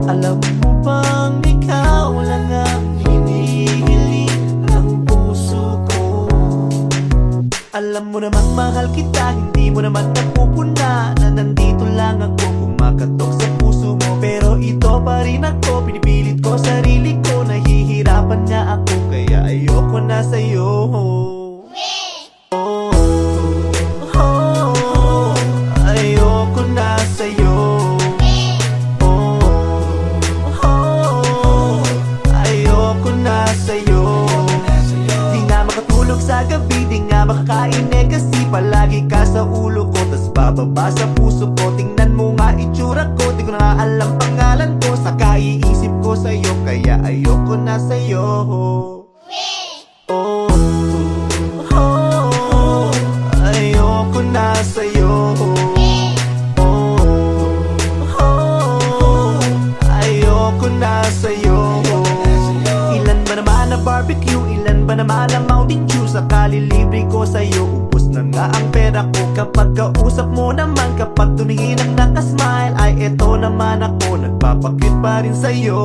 Alam mo bang ikaw lang ang hinihiling ng puso ko? Alam mo namang mahal kita, hindi mo naman napupuna na nandito lang ako kumakatok sa puso mo. Pero ito pa rin ako, pinipilit ko sarili ko, nahihirapan nga ako kaya ayoko na sa'yo. Ayoko na sa'yo. Sa gabi, di nga makakain kasi palagi ka sa ulo ko, tas bababa sa puso ko. Tingnan mo nga itsura ko, di ko na nga alam pangalan ko. Saka iisip ko sa'yo, kaya ayoko na sa'yo. Ayoko na sa'yo. Ayoko na sa'yo. Ilan ba naman na barbecue, ilan ba naman ang Mountain Dew? Saka lilibre ko sa'yo, ubos na nga ang pera ko. Kapag kausap mo naman, kapag tumingin ang nakasmile, ay eto naman ako, nagpapakit pa rin sa'yo.